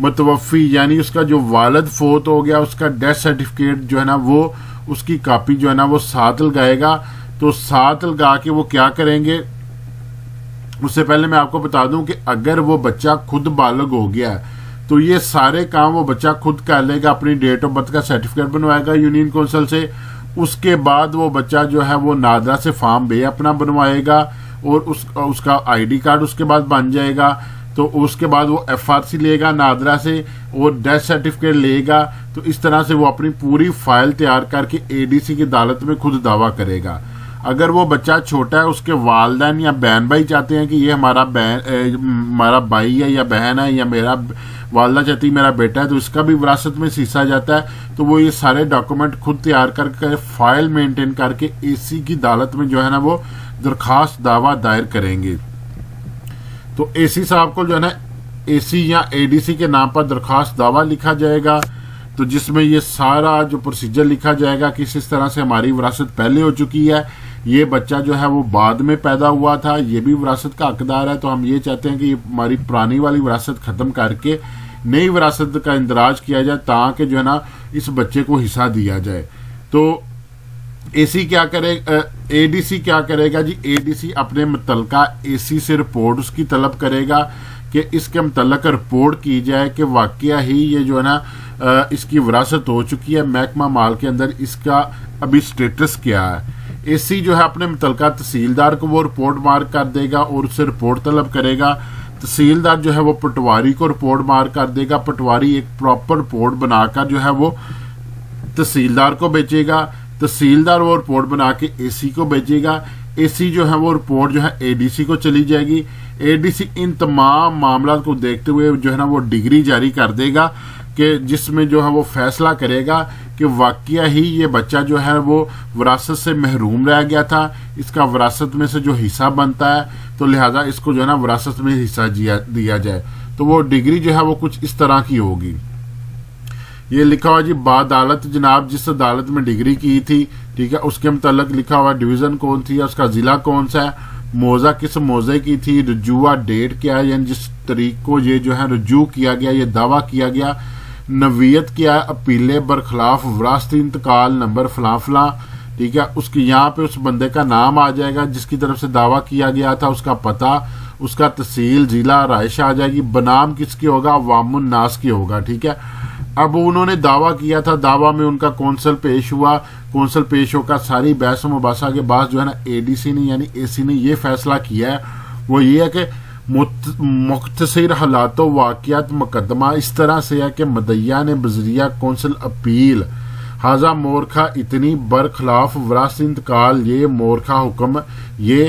متوفی یعنی اس کا جو والد فوت ہو گیا اس کا ڈیتھ سرٹیفکیٹ جو ہے نا وہ اس کی کاپی جو ہے نا وہ ساتھ لگائے گا. تو ساتھ لگا کے وہ کیا کریں گے، اس سے پہلے میں آپ کو بتا دوں کہ اگر وہ بچہ خود بالغ ہو گیا ہے تو یہ سارے کام وہ بچہ خود کر لے گا. اپنی ڈیٹ آف برتھ کا سرٹیفکیٹ بنوائے گا یونین کونسل سے. اس کے بعد وہ بچہ جو ہے وہ نادرا سے فارم بے اپنا بنوائے گا اور اس کا آئی ڈی کارڈ اس کے بعد بن جائے گا. تو اس کے بعد وہ ایف آر سی لے گا نادرا سے اور ڈیتھ سرٹیفکیٹ لے گا. تو اس طرح سے وہ اپنی پوری فائل تیار کر کے اے ڈی سی کی عدالت میں خود دعویٰ کرے گا. اگر وہ بچہ چھوٹا ہے، اس کے والدین یا بہن بھائی چاہتے ہیں کہ یہ ہمارا بھائی ہے یا بہن ہے، یا میرا والدہ چاہتی میرا بیٹا ہے، تو اس کا بھی وراثت میں حصہ جاتا ہے. تو وہ یہ سارے ڈاکومنٹ خود تیار کر کے فائل مینٹین کر کے اے سی کی عدالت میں جو ہے نا وہ درخواست دعویٰ دائر کریں گے. تو اے سی صاحب کو جو ہے نا اے سی یا اے ڈی سی کے نام پر درخواست دعویٰ لکھا جائے گا، تو جس میں یہ سارا جو پروسیجر لکھا جائے گا کہ اس طرح سے ہماری وراثت پہلے ہو چکی ہے، یہ بچہ جو ہے وہ بعد میں پیدا ہوا تھا، یہ بھی وراثت کا حقدار ہے. تو ہم یہ چاہتے ہیں کہ ہماری پرانی والی وراثت ختم کر کے نئی وراثت کا اندراج کیا جائے تاکہ جو ہے نا اس بچے کو حصہ دیا جائے. تو اے سی کیا کرے، اے ڈی سی کیا کرے گا جی؟ اے ڈی سی اپنے متعلقہ اے سی سے رپورٹ اس کی طلب کرے گا کہ اس کے متعلق رپورٹ کی جائے کہ واقعہ ہی یہ جو ہے نا اس کی وراثت ہو چکی ہے. محکمہ مال کے اندر اس کا ابھی سٹیٹس کیا ہے. اے سی جو ہے اپنے متعلقہ تحصیلدار کو وہ رپورٹ مارک کر دے گا اور اس سے رپورٹ طلب کرے گا. تحصیلدار جو ہے وہ پٹواری کو رپورٹ مارک کر دے گا. پٹواری ایک پراپر رپورٹ بنا کر جو ہے وہ تحصیلدار کو بیچے گا. تحصیلدار وہ رپورٹ بنا کے اے سی کو بھیجے گا. اے سی جو ہے وہ رپورٹ جو ہے اے ڈی سی کو چلی جائے گی. اے ڈی سی ان تمام معاملات کو دیکھتے ہوئے جو ہے نا وہ ڈگری جاری کر دے گا کہ جس میں جو ہے وہ فیصلہ کرے گا کہ واقعہ ہی یہ بچہ جو ہے وہ وراثت سے محروم رہ گیا تھا، اس کا وراثت میں سے جو حصہ بنتا ہے تو لہذا اس کو جو ہے نا وراثت میں حصہ دیا جائے. تو وہ ڈگری جو ہے وہ کچھ اس طرح کی ہوگی. یہ لکھا ہوا جی بعدالت جناب جس عدالت میں ڈگری کی تھی، ٹھیک ہے، اس کے متعلق لکھا ہوا ڈویژن کون تھی، اس کا ضلع کون سا ہے، موضع کس موضع کی تھی، رجوع ڈیٹ کیا ہے، یعنی جس طریق کو یہ جو ہے رجوع کیا گیا، یہ دعویٰ کیا گیا، نوعیت کیا ہے، اپیلے برخلاف وراثتی انتقال نمبر فلاں فلاں، ٹھیک ہے. اس کی یہاں پہ اس بندے کا نام آ جائے گا جس کی طرف سے دعویٰ کیا گیا تھا، اس کا پتہ، اس کا تحصیل ضلع رہائش آ جائے گی. بنام کس کی ہوگا؟ عوام الناس کی ہوگا. ٹھیک ہے. اب انہوں نے دعویٰ کیا تھا، دعویٰ میں ان کا کونسل پیش ہوا، کونسل پیش ہو کر ساری بحث و مباحثہ کے بعد جو ہے نا اے ڈی سی نے یعنی اے سی نے یہ فیصلہ کیا ہے، وہ یہ ہے کہ مختصر حالات و واقعات مقدمہ اس طرح سے ہے کہ مدعیہ نے بذریعہ کونسل اپیل حاضہ مورخہ اتنی برخلاف وراثتی انتقال یہ مورخہ حکم یہ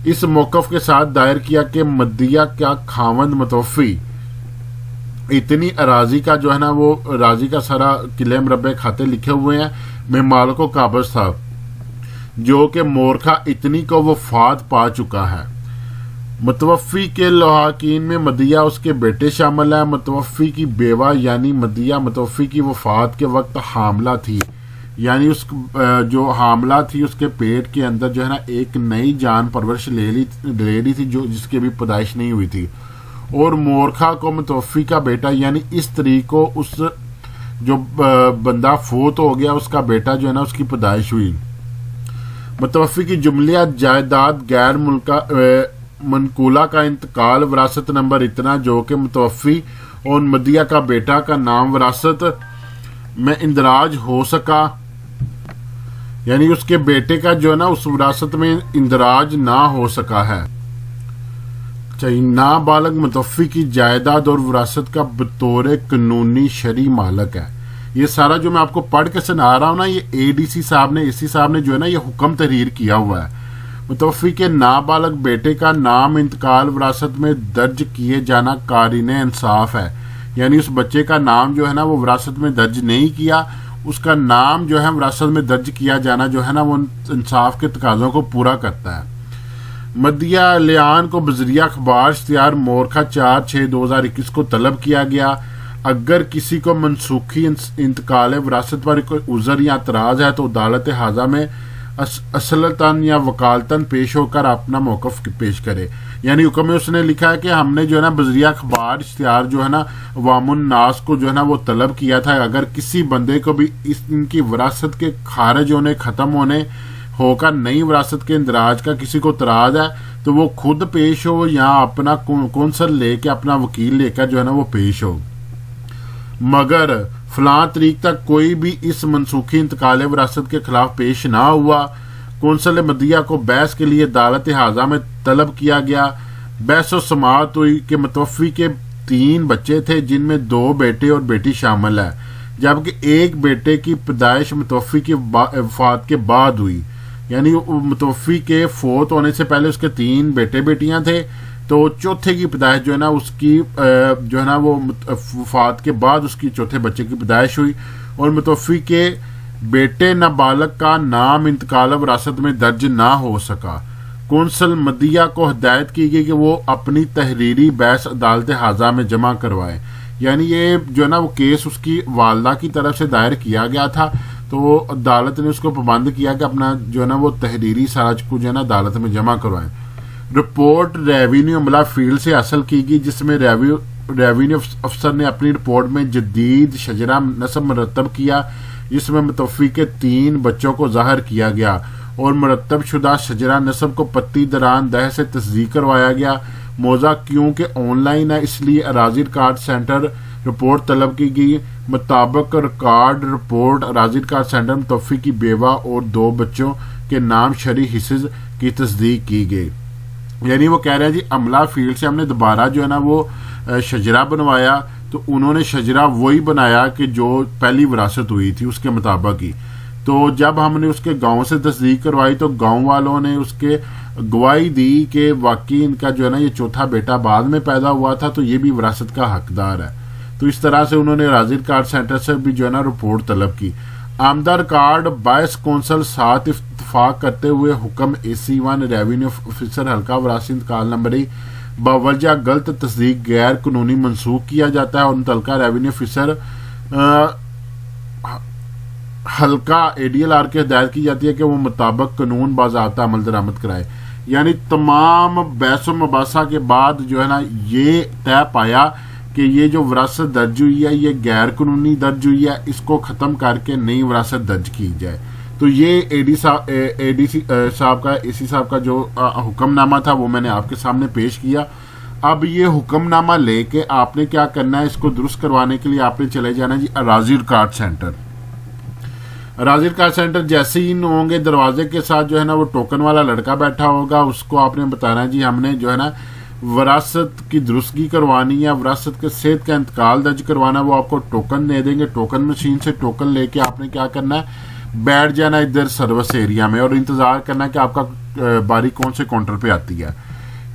اس موقف کے ساتھ دائر کیا کہ مدعیہ کا خاوند متوفی اتنی اراضی کا جو ہے نا وہ اراضی کا سارا قلعے مربع کھاتے لکھے ہوئے ہیں میں مالک و قابض تھا، جو کہ مورخہ اتنی کو وفات پا چکا ہے. متوفی کے لواحقین میں مدعیہ اس کے بیٹے شامل ہیں. متوفی کی بیوہ یعنی مدعیہ متوفی کی وفات کے وقت حاملہ تھی، یعنی اس جو حاملہ تھی اس کے پیٹ کے اندر جو ہے نا ایک نئی جان پرورش لے لی تھی جس کی بھی پیدائش نہیں ہوئی تھی. اور مورخہ کو متوفی کا بیٹا یعنی اس طریق کو اس جو بندہ فوت ہو گیا اس کا بیٹا جو ہے نا اس کی پیدائش ہوئی. متوفی کی جملیہ جائیداد غیر منقولہ کا انتقال وراثت نمبر اتنا جو کہ متوفی اور مدعیہ کا بیٹا کا نام وراثت میں اندراج ہو سکا، یعنی اس کے بیٹے کا جو ہے نا اس وراثت میں اندراج نہ ہو سکا ہے. نابالغ متوفی کی جائیداد اور وراثت کا بطور قانونی شرعی مالک ہے. یہ سارا جو میں آپ کو پڑھ کے سنا رہا ہوں نا، یہ اے ڈی سی صاحب نے اے سی صاحب نے جو ہے نا یہ حکم تحریر کیا ہوا ہے. متوفی کے نابالغ بیٹے کا نام انتقال وراثت میں درج کیے جانا قارین انصاف ہے، یعنی اس بچے کا نام جو ہے نا وہ وراثت میں درج نہیں کیا، اس کا نام جو ہے وراثت میں درج کیا جانا جو ہے نا وہ انصاف کے تقاضوں کو پورا کرتا ہے. مدعیہ لیان کو بذریعہ اخبار اشتہار مورخہ 4/6/2021 کو طلب کیا گیا. اگر کسی کو منسوخی انتقال وراثت پر کوئی عذر یا اعتراض ہے تو عدالت حاضہ میں اصلتاً یا وکالتاً پیش ہو کر اپنا موقف پیش کرے. یعنی حکم میں اس نے لکھا ہے کہ ہم نے جو ہے نا بذریعہ اخبار اشتہار جو ہے نا عوام الناس کو جو ہے نا وہ طلب کیا تھا اگر کسی بندے کو بھی ان کی وراثت کے خارج ہونے ختم ہونے ہو کر نئی وراثت کے اندراج کا کسی کو اعتراض ہے تو وہ خود پیش ہو یا اپنا کونسل لے کے اپنا وکیل لے کر جو ہے نا وہ پیش ہو. مگر فلاں تاریخ تک کوئی بھی اس منسوخی انتقال وراثت کے خلاف پیش نہ ہوا. کونسل مدیہ کو بحث کے لیے عدالت حاضہ میں طلب کیا گیا. بحث و سماعت ہوئی کہ متوفی کے 3 بچے تھے جن میں 2 بیٹے اور بیٹی شامل ہے جبکہ ایک بیٹے کی پیدائش متوفی کی وفات کے بعد ہوئی. یعنی متوفی کے فوت ہونے سے پہلے اس کے 3 بیٹے بیٹیاں تھے تو چوتھے کی پیدائش جو ہے نا اس کی جو ہے نا وہ وفات کے بعد اس کی چوتھے بچے کی پیدائش ہوئی. اور متوفی کے بیٹے نابالغ کا نام انتقال وراثت میں درج نہ ہو سکا. کونسل مدیہ کو ہدایت کی گئی کہ وہ اپنی تحریری بحث عدالت حاضہ میں جمع کروائے. یعنی یہ جو ہے نا وہ کیس اس کی والدہ کی طرف سے دائر کیا گیا تھا تو عدالت نے اس کو پابند کیا کہ اپنا جو ہے نا وہ تحریری سراج کو جو ہے نا عدالت میں جمع کروائیں. رپورٹ ریونیو عملہ فیلڈ سے حاصل کی گئی جس میں ریونیو افسر نے اپنی رپورٹ میں جدید شجرہ نسب مرتب کیا جس میں متوفی کے 3 بچوں کو ظاہر کیا گیا اور مرتب شدہ شجرہ نسب کو پتی دران دہ سے تصدیق کروایا گیا. موضوع کیونکہ آن لائن ہے اس لیے اراضی ریکارڈ سینٹر رپورٹ طلب کی گئی. مطابق ریکارڈ رپورٹ اراضی ریکارڈ سینٹر متوفی کی بیوہ اور 2 بچوں کے نام شرعی حصص کی تصدیق کی گئی. یعنی وہ کہہ رہے ہیں جی عملہ فیلڈ سے ہم نے دوبارہ جو ہے نا وہ شجرہ بنوایا تو انہوں نے شجرہ وہی بنایا کہ جو پہلی وراثت ہوئی تھی اس کے مطابق ہی. تو جب ہم نے اس کے گاؤں سے تصدیق کروائی تو گاؤں والوں نے اس کے گواہی دی کہ واقعی ان کا جو ہے نا یہ چوتھا بیٹا بعد میں پیدا ہوا تھا تو یہ بھی وراثت کا حقدار ہے. تو اس طرح سے انہوں نے اراضی ریکارڈ سینٹر سے بھی جو ہے نا رپورٹ طلب کی. آمدہ ریکارڈ باعث کونسل ساتھ اتفاق کرتے ہوئے حکم AC1 ریونیو آفیسر حلقہ وراثی انتقال نمبری باوجہ غلط تصدیق غیر قانونی منسوخ کیا جاتا ہے اور متعلقہ ریونیو آفیسر حلقہ ADLR کی ہدایت کی جاتی ہے کہ وہ مطابق قانون باضابطہ عمل درآمد کرائے. یعنی تمام بحث و مباحثہ کے بعد جو ہے نا یہ طے پایا کہ یہ جو وراثت درج ہوئی ہے یہ غیر قانونی درج ہوئی ہے اس کو ختم کر کے نئی وراثت درج کی جائے. تو یہ AD صاحب کا جو حکم نامہ تھا وہ میں نے آپ کے سامنے پیش کیا. اب یہ حکم نامہ لے کے آپ نے کیا کرنا ہے اس کو درست کروانے کے لیے آپ نے چلے جانا جی اراضی ریکارڈ سینٹر. اراضی ریکارڈ سینٹر جیسے ہی ہوں گے دروازے کے ساتھ جو ہے نا وہ ٹوکن والا لڑکا بیٹھا ہوگا اس کو آپ نے بتانا جی ہم نے جو ہے نا وراثت کی درستگی کروانی ہے وراثت کے صحت کا انتقال درج کروانا. وہ آپ کو ٹوکن دے دیں گے. ٹوکن مشین سے ٹوکن لے کے آپ نے کیا کرنا ہے بیٹھ جانا ادھر سروس ایریا میں اور انتظار کرنا ہے کہ آپ کا باری کون سے کاؤنٹر پہ آتی ہے.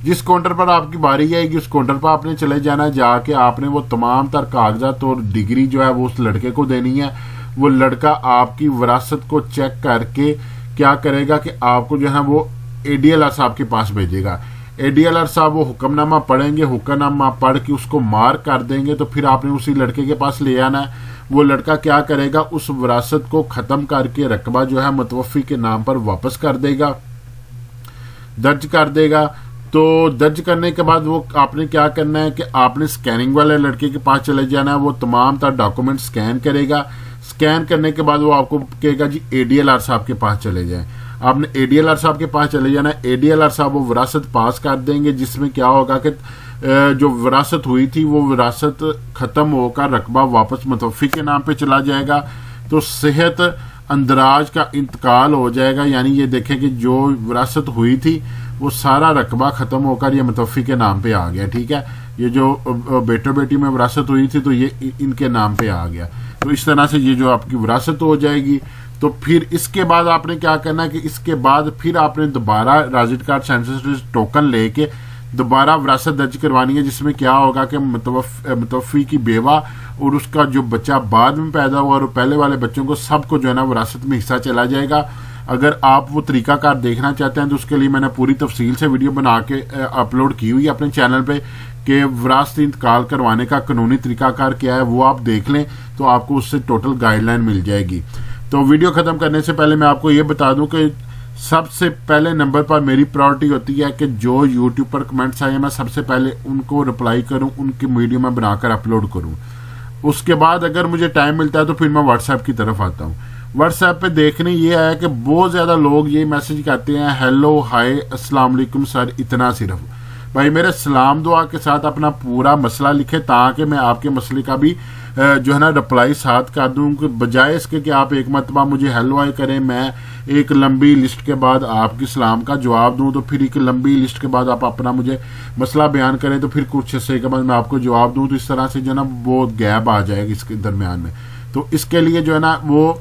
جس کاؤنٹر پر آپ کی باری آئے گی اس کاؤنٹر پر آپ نے چلے جانا. جا کے آپ نے وہ تمام تر کاغذات اور ڈگری جو ہے وہ اس لڑکے کو دینی ہے. وہ لڑکا آپ کی وراثت کو چیک کر کے کیا کرے گا کہ آپ کو جو ہے وہ ADLR صاحب کے پاس بھیجے گا. ADLR صاحب وہ حکم نامہ پڑھیں گے. حکم نامہ پڑھ کے اس کو مارک کر دیں گے تو پھر آپ نے اسی لڑکے کے پاس لے آنا ہے. وہ لڑکا کیا کرے گا اس وراثت کو ختم کر کے رقبہ جو ہے متوفی کے نام پر واپس کر دے گا درج کر دے گا. تو درج کرنے کے بعد وہ آپ نے کیا کرنا ہے کہ آپ نے سکیننگ والے لڑکے کے پاس چلے جانا ہے. وہ تمام تر ڈاکومنٹ سکین کرے گا. سکین کرنے کے بعد وہ آپ کو کہے گا جی ADLR صاحب کے پاس چلے جائیں. آپ نے ADLR صاحب کے پاس چلے جانا ہے. ADLR صاحب وہ وراثت پاس کر دیں گے جس میں کیا ہوگا کہ جو وراثت ہوئی تھی وہ وراثت ختم ہو کر رقبہ واپس متوفی کے نام پہ چلا جائے گا. تو صحت اندراج کا انتقال ہو جائے گا. یعنی یہ دیکھیں کہ جو وراثت ہوئی تھی وہ سارا رقبہ ختم ہو کر یہ متوفی کے نام پہ آ گیا. ٹھیک ہے. یہ جو بیٹے بیٹی میں وراثت ہوئی تھی تو یہ ان کے نام پہ آ گیا. تو اس طرح سے یہ جو آپ کی وراثت ہو جائے گی. تو پھر اس کے بعد آپ نے کیا کرنا ہے کہ اس کے بعد پھر آپ نے دوبارہ اراضی ریکارڈ سینٹر سے ٹوکن لے کے دوبارہ وراثت درج کروانی ہے جس میں کیا ہوگا کہ متوفی کی بیوہ اور اس کا جو بچہ بعد میں پیدا ہوا اور پہلے والے بچوں کو سب کو جو ہے نا وراثت میں حصہ چلا جائے گا. اگر آپ وہ طریقہ کار دیکھنا چاہتے ہیں تو اس کے لیے میں نے پوری تفصیل سے ویڈیو بنا کے اپلوڈ کی ہوئی ہے اپنے چینل پہ کہ وراثتی انتقال کروانے کا قانونی طریقہ کار کیا ہے. وہ آپ دیکھ لیں تو آپ کو اس سے ٹوٹل گائیڈ لائن مل جائے گی. تو ویڈیو ختم کرنے سے پہلے میں آپ کو یہ بتا دوں کہ سب سے پہلے نمبر پر میری پرائورٹی ہوتی ہے کہ جو یوٹیوب پر کمنٹس آئے میں سب سے پہلے ان کو رپلائی کروں، ان کی ویڈیو میں بنا کر اپلوڈ کروں. اس کے بعد اگر مجھے ٹائم ملتا ہے تو پھر میں واٹس ایپ کی طرف آتا ہوں. واٹس ایپ پہ دیکھنے یہ آیا کہ بہت زیادہ لوگ یہ میسج کرتے ہیں ہیلو ہائے السلام علیکم سر، اتنا صرف. بھائی میرے سلام دعا کے ساتھ اپنا پورا مسئلہ لکھے تاکہ میں آپ کے مسئلے کا بھی جو ہے نا رپلائی ساتھ کر دوں، بجائے اس کے کہ آپ ایک مرتبہ مجھے ہیلو ہائے کریں، میں ایک لمبی لسٹ کے بعد آپ کی سلام کا جواب دوں، تو پھر ایک لمبی لسٹ کے بعد آپ اپنا مجھے مسئلہ بیان کریں تو پھر کچھ حصے کے بعد میں آپ کو جواب دوں، تو اس طرح سے جو ہے نا بہت گیپ آ جائے گا اس کے درمیان میں. تو اس کے لیے جو ہے نا وہ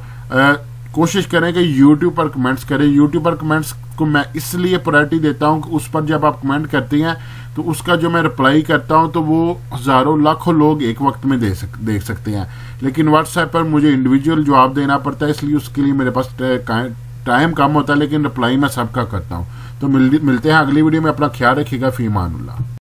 کوشش کریں کہ یوٹیوب پر کمنٹس کریں. یوٹیوب پر کمنٹس کو میں اس لیے پرائرٹی دیتا ہوں کہ اس پر جب آپ کمنٹ کرتے ہیں تو اس کا جو میں رپلائی کرتا ہوں تو وہ ہزاروں لاکھوں لوگ ایک وقت میں دیکھ سکتے ہیں، لیکن واٹس ایپ پر مجھے انڈیویجول جواب دینا پڑتا ہے، اس لیے اس کے لیے میرے پاس ٹائم کم ہوتا ہے، لیکن رپلائی میں سب کا کرتا ہوں. تو ملتے ہیں اگلی ویڈیو میں. اپنا خیال رکھیے گا. فی امان اللہ.